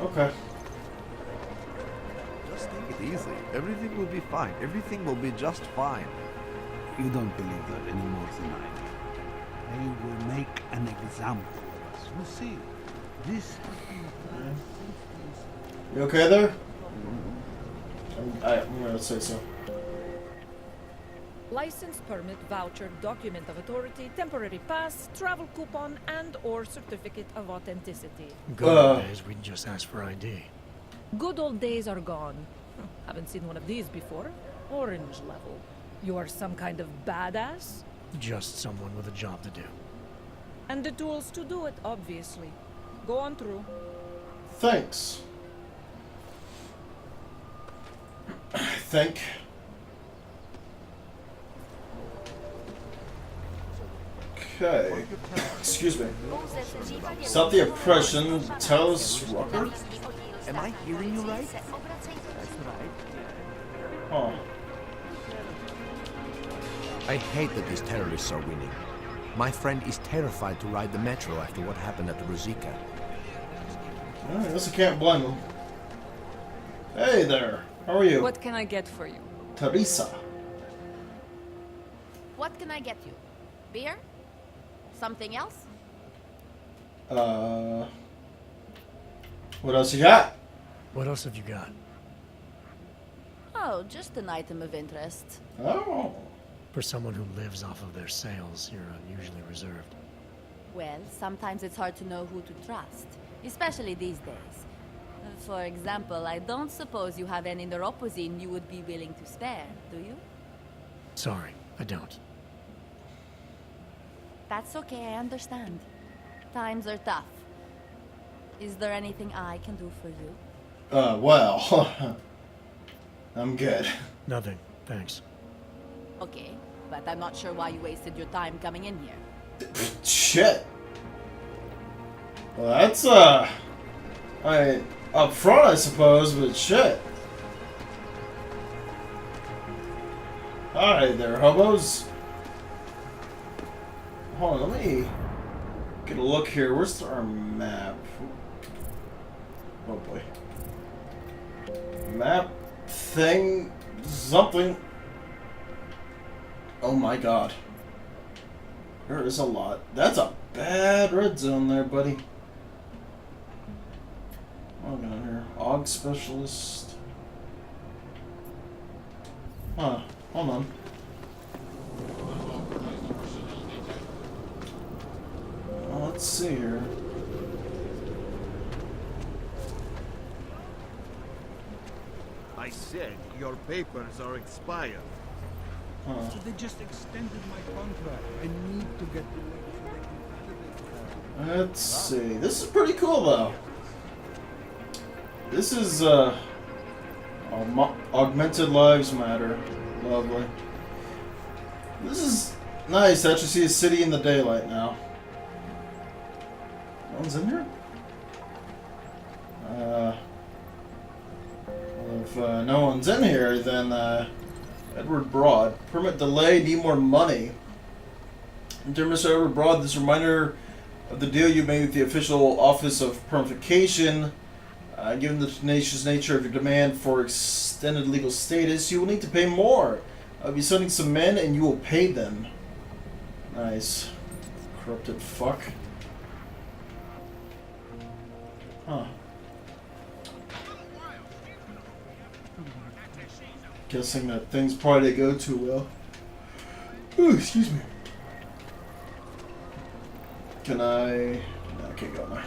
Okay. Just take it easy. Everything will be fine. Everything will be just fine. You don't believe that any more than I do. They will make an example of us. You see, this... You okay there? I'm gonna say so. License, permit, voucher, document of authority, temporary pass, travel coupon, and or certificate of authenticity. Good old days, we'd just ask for ID. Good old days are gone. Haven't seen one of these before. Orange level. You are some kind of badass? Just someone with a job to do. And the tools to do it, obviously. Go on through. Thanks. I think. Okay. Excuse me. Stop the oppression. Tell us, Rucker. Am I hearing you right? Oh. I hate that these terrorists are winning. My friend is terrified to ride the metro after what happened at the Ruzicka. Well, I guess I can't blame them. Hey there. How are you? What can I get for you? Teresa. What can I get you? Beer? Something else? What else you got? What else have you got? Oh, just an item of interest. Oh. For someone who lives off of their sales, you're unusually reserved. Well, sometimes it's hard to know who to trust, especially these days. For example, I don't suppose you have any neuropozyne you would be willing to spare, do you? Sorry, I don't. That's okay, I understand. Times are tough. Is there anything I can do for you? Well, I'm good. Nothing, thanks. Okay, but I'm not sure why you wasted your time coming in here. Shit. Well, that's, up front, I suppose, but shit. Alright there, hobos. Hold on, let me get a look here. Where's our map? Oh boy. Map thing something. Oh my god. There is a lot. That's a bad red zone there, buddy. What am I got here? AUG specialist. Huh. Hold on. Well, let's see here. I said your papers are expired. Huh. So they just extended my contract. I need to get the Let's see. This is pretty cool, though. This is, Augmented Lives Matter. Lovely. This is nice to actually see a city in the daylight now. No one's in here? Well, if no one's in here, then, Edward Broad. Permit delay, need more money. Dear Mr. Edward Broad, this reminder of the deal you made with the official Office of Permification. Given the tenacious nature of your demand for extended legal status, you will need to pay more. I'll be sending some men and you will pay them. Nice. Corrupted fuck. Huh. Guessing that things probably didn't go too well. Ooh, excuse me. Can I... No, I can't go now.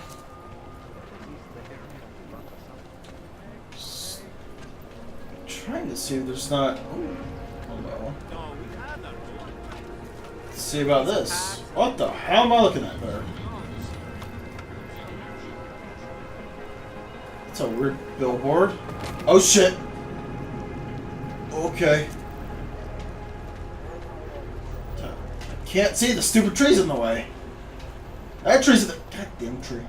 Just trying to see if there's not... Ooh, hello. Let's see about this. What the hell am I looking at there? That's a weird billboard. Oh shit! Okay. I can't see, the stupid tree's in the way. That tree's in the goddamn tree.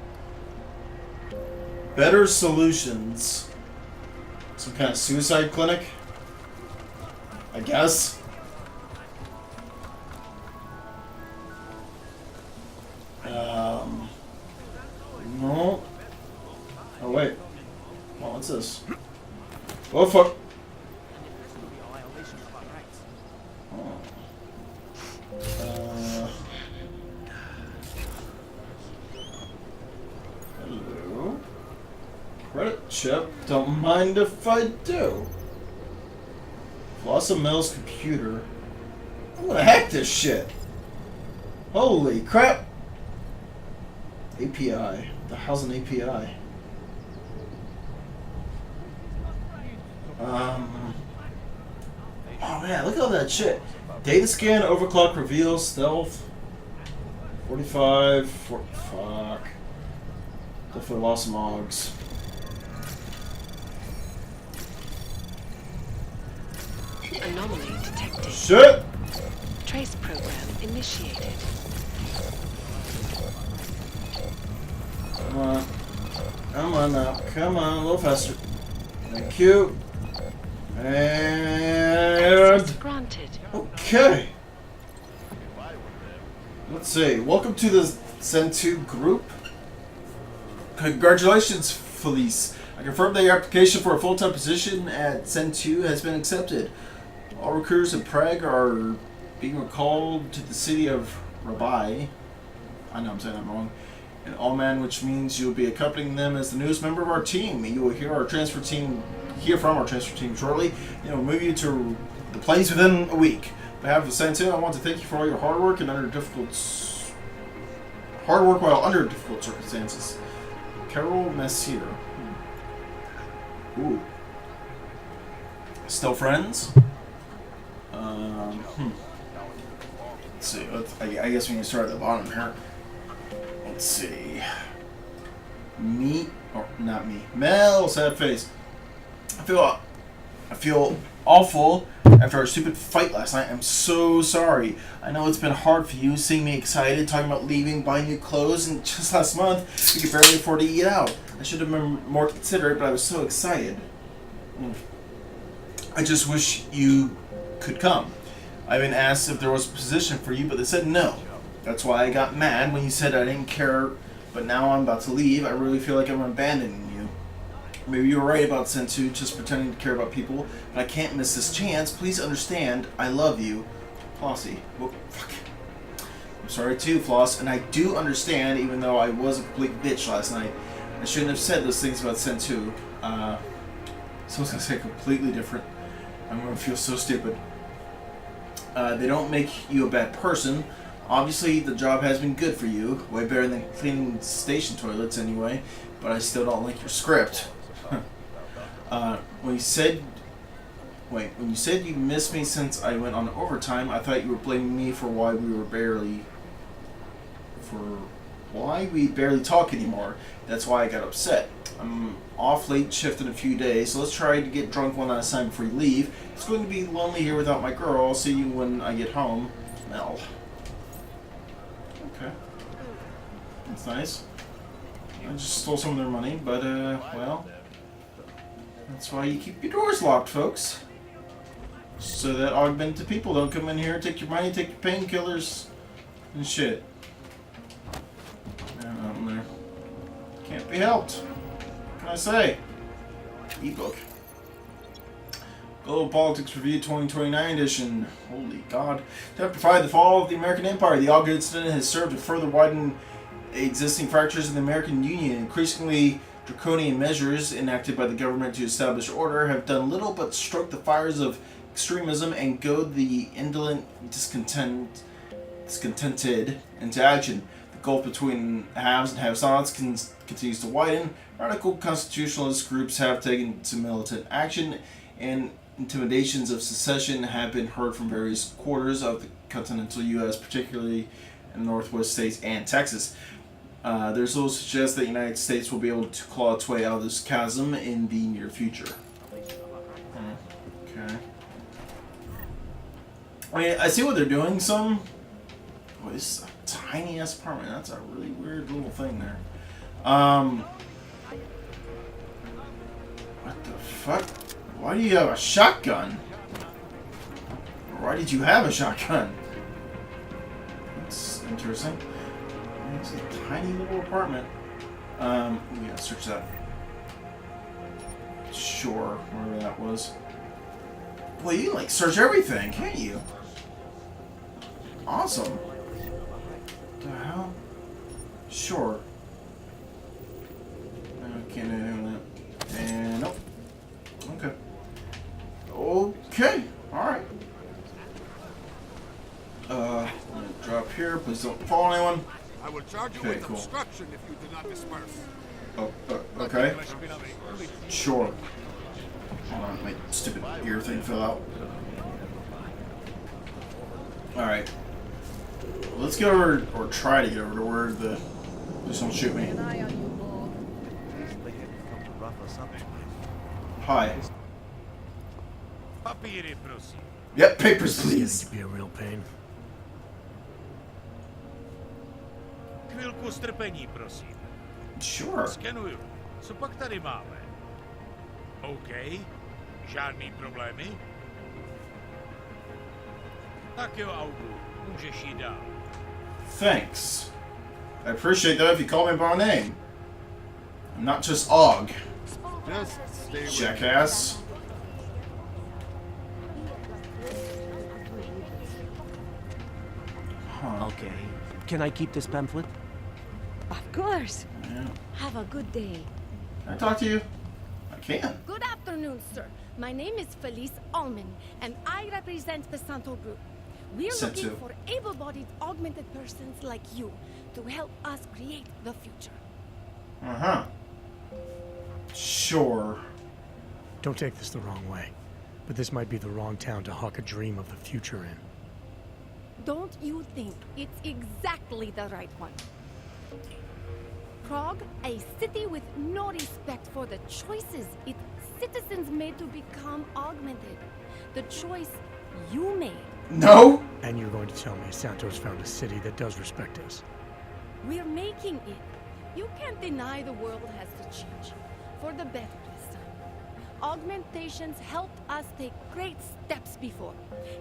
Better solutions. Some kind of suicide clinic? I guess. No. Oh wait. Oh, what's this? Oh fuck. Oh. Hello. Credit chip. Don't mind if I do. Blossom Mill's computer. I'm gonna hack this shit. Holy crap. API. The hell's an API? Oh man, look at all that shit. Data scan, overclock, reveal, stealth. 45. Fuck. Definitely lost some logs. Anomaly detected. Shit! Trace program initiated. Come on. Come on now. Come on, a little faster. Thank you. Access And... granted. Okay. Let's see. Welcome to the Send2 group. Congratulations, Felice. I confirm that your application for a full-time position at Send2 has been accepted. All recruiters in Prague are being recalled to the city of Rabai. I know I'm saying that wrong. In Allman, which means you'll be accompanying them as the newest member of our team. You will hear from our transfer team shortly. And we'll move you to the place within a week. On behalf of Send2, I want to thank you for all your hard work while under difficult circumstances. Carol Messier. Ooh. Still friends? Let's see. I guess we can start at the bottom here. Let's see. Not me. Mel, sad face. I feel awful after our stupid fight last night. I'm so sorry. I know it's been hard for you, seeing me excited, talking about leaving, buying new clothes, and just last month, we could barely afford to eat out. I should have been more considerate, but I was so excited. I just wish you could come. I've been asked if there was a position for you, but they said no. That's why I got mad when you said I didn't care, but now I'm about to leave. I really feel like I'm abandoning you. Maybe you were right about Send2 just pretending to care about people, but I can't miss this chance. Please understand, I love you. Flossie. Whoa, fuck. I'm sorry too, Floss, and I do understand, even though I was a complete bitch last night. I shouldn't have said those things about Send2. Someone's gonna say completely different. I'm gonna feel so stupid. They don't make you a bad person. Obviously, the job has been good for you. Way better than cleaning station toilets anyway. But I still don't like your script. When you said you missed me since I went on overtime, I thought you were blaming me for why we barely talk anymore. That's why I got upset. I'm off late shift in a few days, so let's try to get drunk one last time before you leave. It's going to be lonely here without my girl. I'll see you when I get home. Mel. Okay. That's nice. I just stole some of their money, but, well, that's why you keep your doors locked, folks. So that augmented people don't come in here and take your money, take your painkillers, and shit. There. Can't be helped. What can I say? Ebook. Global Politics Review 2029 edition. Holy God. Chapter 5, The Fall of the American Empire. The Augur incident has served to further widen existing fractures in the American Union. Increasingly draconian measures enacted by the government to establish order have done little but stroke the fires of extremism and goad the indolent discontented into action. The gulf between haves and have-nots continues to widen. Radical constitutionalist groups have taken to militant action, and intimidations of secession have been heard from various quarters of the continental U.S., particularly in the Northwest states and Texas. There's little suggest that the United States will be able to claw its way out of this chasm in the near future. Okay. I mean, I see what they're doing. Boy, this is a tiny ass apartment. That's a really weird little thing there. What the fuck? Why do you have a shotgun? Or why did you have a shotgun? That's interesting. It's a tiny little apartment. We gotta search that. Sure, whatever that was. Well, you can, like, search everything, can't you? Awesome. What the hell? Sure. Can't do that. And nope. Okay. Okay. Alright. I'm gonna drop here. Please don't fall anyone. I will charge you Okay, with cool. obstruction if you do not disperse. Oh, okay. Sure. Hold on, my stupid ear thing fell out. Alright. Let's get over, or try to get over to where the... Just don't shoot me. Hi. Papiry, prosím. Yep, papers, This is getting please. to be a real pain. Chvilku strpení, prosím. Sure. Skenuju. Co pak tady máme? OK. Žádný problémy? Tak jo, Augu. Můžeš jít dál. Thanks. I appreciate that if you call me by my name. I'm not just Og. Just stay with Jackass. Huh. Okay. Can I keep this pamphlet? Of course. Yeah. Have a good day. Can I talk to you? I can. Good afternoon, sir. My name is Felice Allman, and I represent the Santo Group. We're Santo. looking for able-bodied augmented persons like you to help us create the future. Uh-huh. Sure. Don't take this the wrong way, but this might be the wrong town to hawk a dream of the future in. Don't you think it's exactly the right one? Prague, a city with no respect for the choices its citizens made to become augmented. The choice you made. No? And you're going to tell me Santos found a city that does respect us. We're making it. You can't deny the world has to change. For the better this time. Augmentations helped us take great steps before.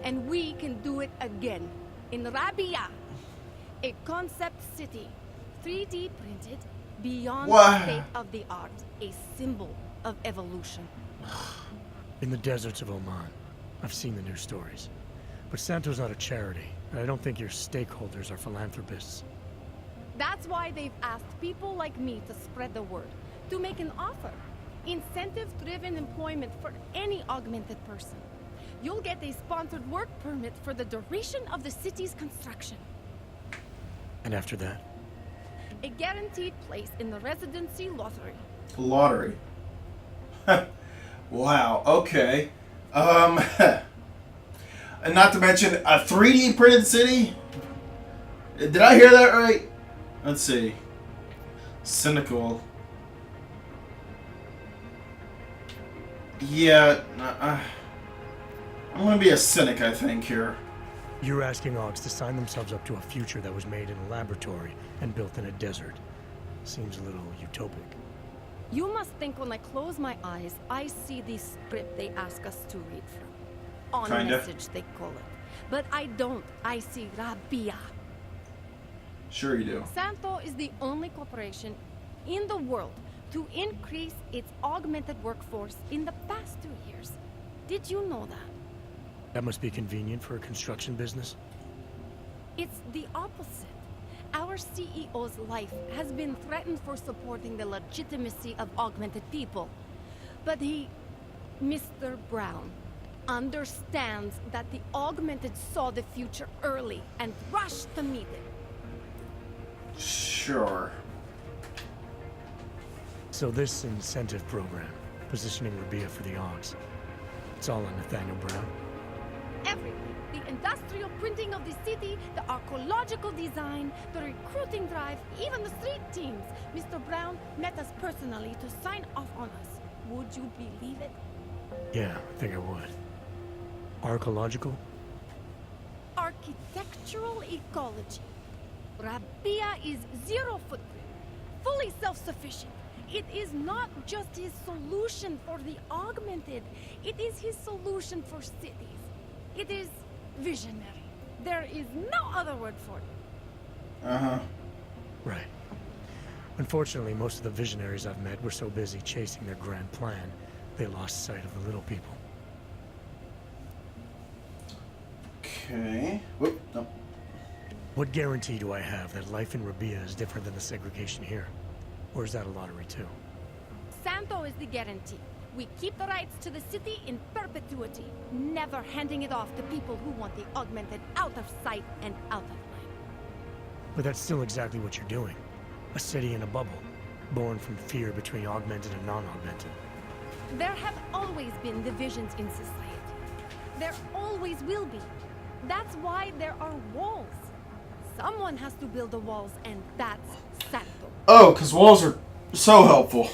And we can do it again. In Rabia. A concept city. 3D printed. Beyond What? state of the art. A symbol of evolution. In the deserts of Oman, I've seen the news stories. But Santo's not a charity, and I don't think your stakeholders are philanthropists. That's why they've asked people like me to spread the word. To make an offer. Incentive-driven employment for any augmented person. You'll get a sponsored work permit for the duration of the city's construction. And after that? A guaranteed place in the residency lottery. Lottery. Wow, okay. And not to mention a 3D printed city? Did I hear that right? Let's see. Cynical. Yeah, I'm gonna be a cynic, I think, here. You're asking Augs to sign themselves up to a future that was made in a laboratory and built in a desert. Seems a little utopic. You must think when I close my eyes, I see the script they ask us to read from. On Kinda. message, they call it. But I don't. I see Rabia. Sure you do. Santo is the only corporation in the world to increase its augmented workforce in the past 2 years. Did you know that? That must be convenient for a construction business. It's the opposite. Our CEO's life has been threatened for supporting the legitimacy of augmented people. But he, Mr. Brown, understands that the augmented saw the future early and rushed to meet it. Sure. So this incentive program, positioning Rabia for the Augs, it's all on Nathaniel Brown. Everything. The industrial printing of the city, the archaeological design, the recruiting drive, even the street teams. Mr. Brown met us personally to sign off on us. Would you believe it? Yeah, I think I would. Archaeological? Architectural ecology. Rabia is zero footprint, fully self-sufficient. It is not just his solution for the augmented. It is his solution for cities. It is visionary. There is no other word for it. Uh-huh. Right. Unfortunately, most of the visionaries I've met were so busy chasing their grand plan, They lost sight of the little people. Okay. Whoop. No. What guarantee do I have that life in Rabia is different than the segregation here? Or is that a lottery too? Santo is the guarantee. We keep the rights to the city in perpetuity, never handing it off to people who want the augmented out of sight and out of mind. But that's still exactly what you're doing. A city in a bubble, born from fear between augmented and non-augmented. There have always been divisions in society. There always will be. That's why there are walls. Someone has to build the walls, and that's Santo. Oh, because walls are so helpful.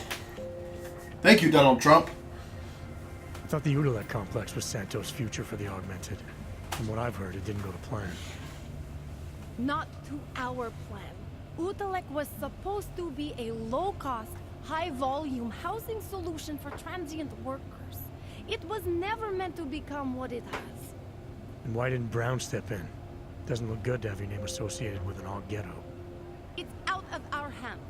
Thank you, Donald Trump. I thought the Udalek complex was Santo's future for the augmented. From what I've heard, it didn't go to plan. Not to our plan. Utalek was supposed to be a low-cost, high-volume housing solution for transient workers. It was never meant to become what it has. And why didn't Brown step in? Doesn't look good to have your name associated with an Aug ghetto. It's out of our hands.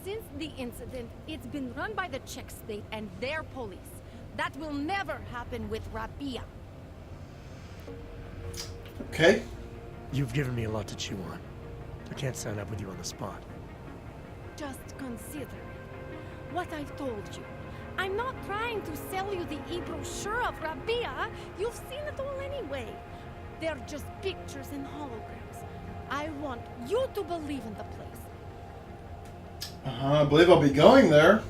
Since the incident, it's been run by the Czech state and their police. That will never happen with Rabia. Okay. You've given me a lot to chew on. I can't sign up with you on the spot. Just consider what I've told you. I'm not trying to sell you the e-brochure of Rabia. You've seen it all anyway. They're just pictures and holograms. I want you to believe in the place. I believe I'll be going there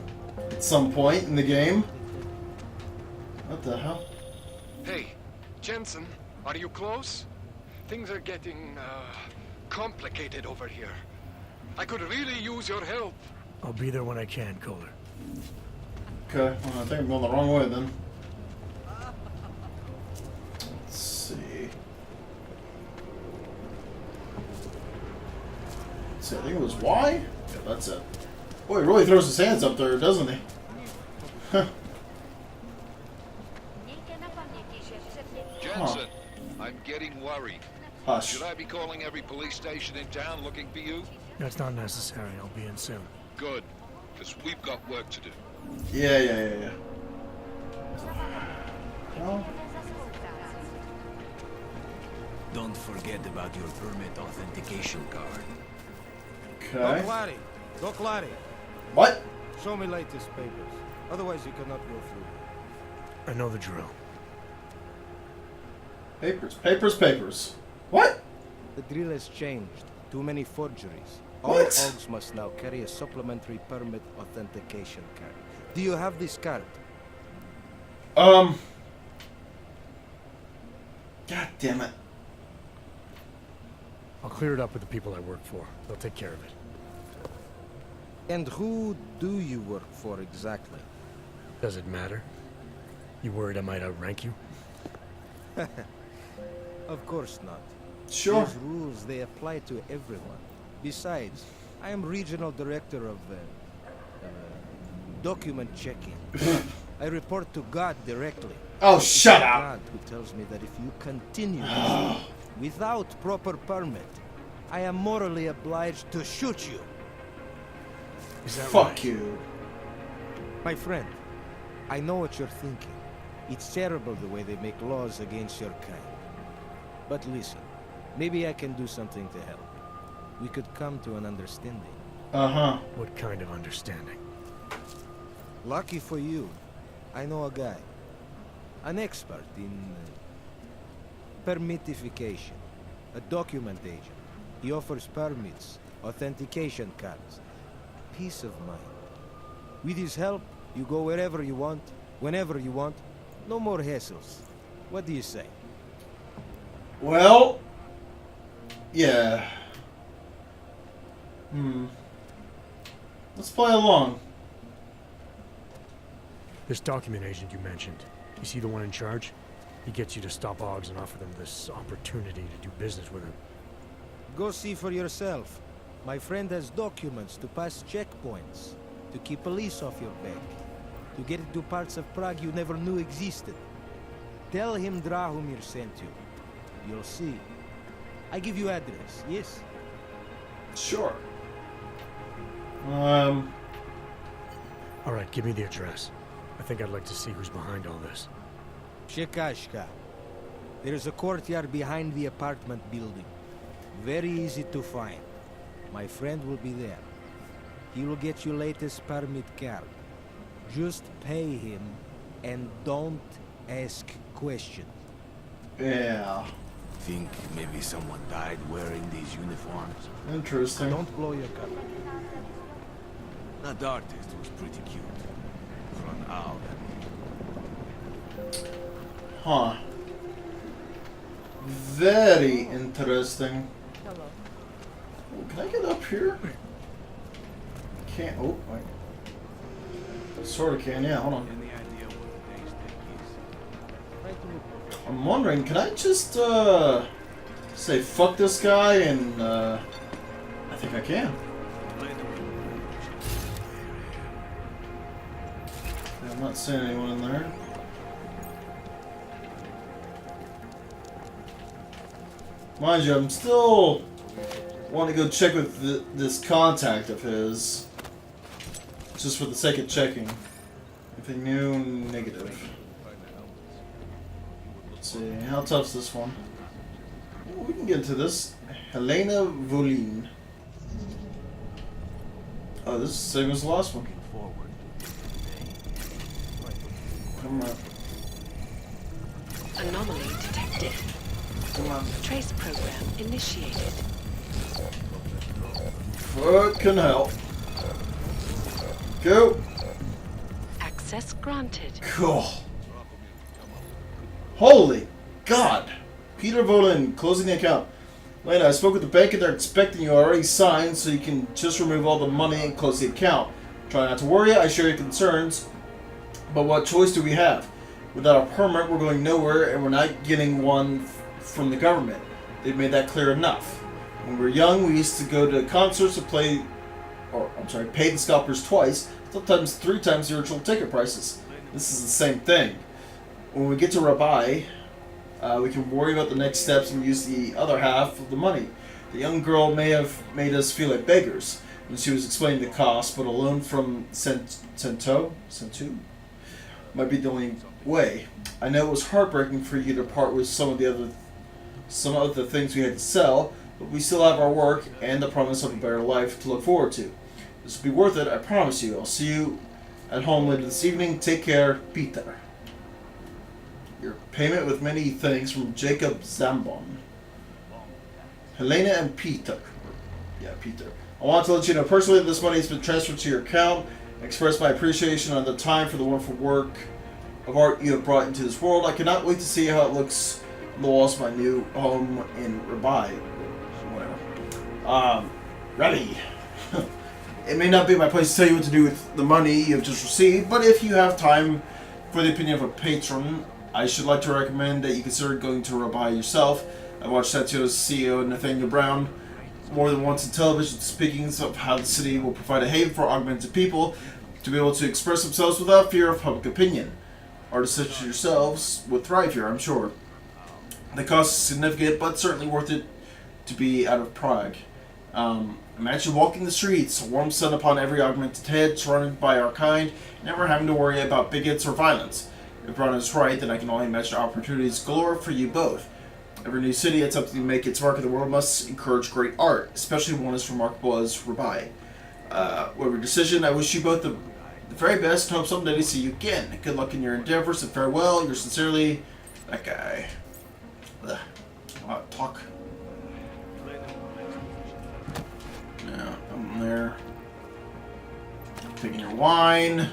at some point in the game. What the hell? Hey, Jensen, are you close? Things are getting, complicated over here. I could really use your help. I'll be there when I can, Kohler. Okay, well, I think I'm going the wrong way then. Let's see. Let's see, I think it was Y? Yeah, that's it. Boy, he really throws his hands up there, doesn't he? Huh. Jensen, I'm getting worried. Hush. Should I be calling every police station in town looking for you? That's not necessary. I'll be in soon. Good, because we've got work to do. Yeah. Well, Don't forget about your permit authentication card. okay. Doc Larry, What? show me latest papers. Otherwise you cannot go through. I know the drill. Papers. What? The drill has changed. Too many forgeries. All What? Augs must now carry a supplementary permit authentication card. Do you have this card? God damn it. I'll clear it up with the people I work for. They'll take care of it. And who do you work for exactly? Does it matter? You worried I might outrank you? Of course not. Sure. These rules, they apply to everyone. Besides, I am regional director of document checking. I report to God directly. Oh, shut It's up. God who tells me that if you continue this without proper permit, I am morally obliged to shoot you. Is that Fuck right? you. My friend, I know what you're thinking. It's terrible the way they make laws against your kind. But listen, maybe I can do something to help. We could come to an understanding. Uh-huh. What kind of understanding? Lucky for you, I know a guy. An expert in permitification. A document agent. He offers permits, authentication cards. Peace of mind. With his help, you go wherever you want, whenever you want. No more hassles. What do you say? Well, yeah. Let's play along. This document agent you mentioned, you see the one in charge? He gets you to stop Augs and offer them this opportunity to do business with him. Go see for yourself. My friend has documents to pass checkpoints, to keep police off your back, to get into parts of Prague you never knew existed. Tell him Drahomir sent you. You'll see. I give you address, yes? Sure. Alright, give me the address. I think I'd like to see who's behind all this. Shikashka. There's a courtyard behind the apartment building. Very easy to find. My friend will be there. He will get your latest permit card. Just pay him and don't ask questions. Yeah. Think maybe someone died wearing these uniforms? Interesting. Don't blow your cover. That artist was pretty cute. For an owl. Huh. Very interesting. Hello. Oh, can I get up here? Can't. Oh, wait. Sort of can, yeah, hold on. I'm wondering, can I just, say fuck this guy and, I think I can. Yeah, I'm not seeing anyone in there. Mind you, I'm still wanting to go check with this contact of his. Just for the sake of checking. Anything new? Negative. Let's see. How tough's this one? Ooh, we can get into this. Helena Volin. Oh, this is the same as the last one. Come on. Anomaly detected. Come on. Trace program initiated. Fucking hell. Go. Access granted. Cool. Holy God. Peter Volin, closing the account. Lena, I spoke with the bank and they're expecting you already signed, so you can just remove all the money and close the account. Try not to worry, I share your concerns. But what choice do we have? Without a permit, we're going nowhere, and we're not getting one from the government. They've made that clear enough. When we were young, we used to go to concerts to pay the scalpers twice, sometimes 3 times the original ticket prices. This is the same thing. When we get to Rabai, we can worry about the next steps and use the other half of the money. The young girl may have made us feel like beggars when she was explaining the cost, but a loan from Sentu might be the only way. I know it was heartbreaking for you to part with some of the things we had to sell, but we still have our work and the promise of a better life to look forward to. This will be worth it, I promise you. I'll see you at home later this evening. Take care, Peter. Your payment with many thanks from Jacob Zambon. Helena and Peter. Yeah, Peter. I want to let you know personally that this money has been transferred to your account. I express my appreciation on the time for the wonderful work of art you have brought into this world. I cannot wait to see how it looks on the walls of my new home in Rabai. Whatever. Ready. It may not be my place to tell you what to do with the money you have just received, but if you have time for the opinion of a patron, I should like to recommend that you consider going to Rabai yourself. I watched Satio's CEO, Nathaniel Brown, more than once on television speaking of how the city will provide a haven for augmented people to be able to express themselves without fear of public opinion. Artists such as yourselves would thrive here, I'm sure. The cost is significant, but certainly worth it to be out of Prague. Imagine walking the streets, a warm sun upon every augmented head, surrounded by our kind, never having to worry about bigots or violence. If Brown is right, then I can only imagine opportunities galore for you both. Every new city attempting to make its mark in the world must encourage great art, especially one as remarkable as Rabai. Whatever decision, I wish you both the very best and hope someday to see you again. Good luck in your endeavors and farewell. Yours sincerely, that guy. Talk. Yeah, I'm there. Taking your wine.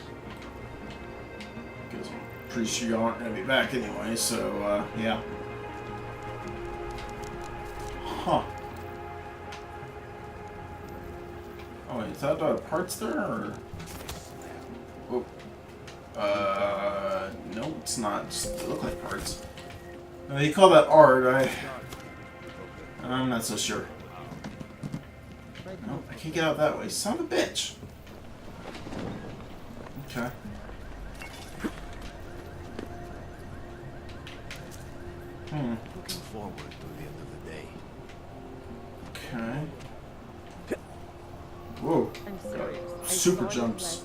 Because I'm pretty sure you aren't going to be back anyway, so, yeah. Huh. Oh, wait, is that parts there, or? Oh. No, it's not. Just, they look like parts. You call that art, I'm not so sure. No, I can't get out that way. Son of a bitch. Okay. Looking forward to the end of the day. Okay. Whoa. I'm serious. Super jumps.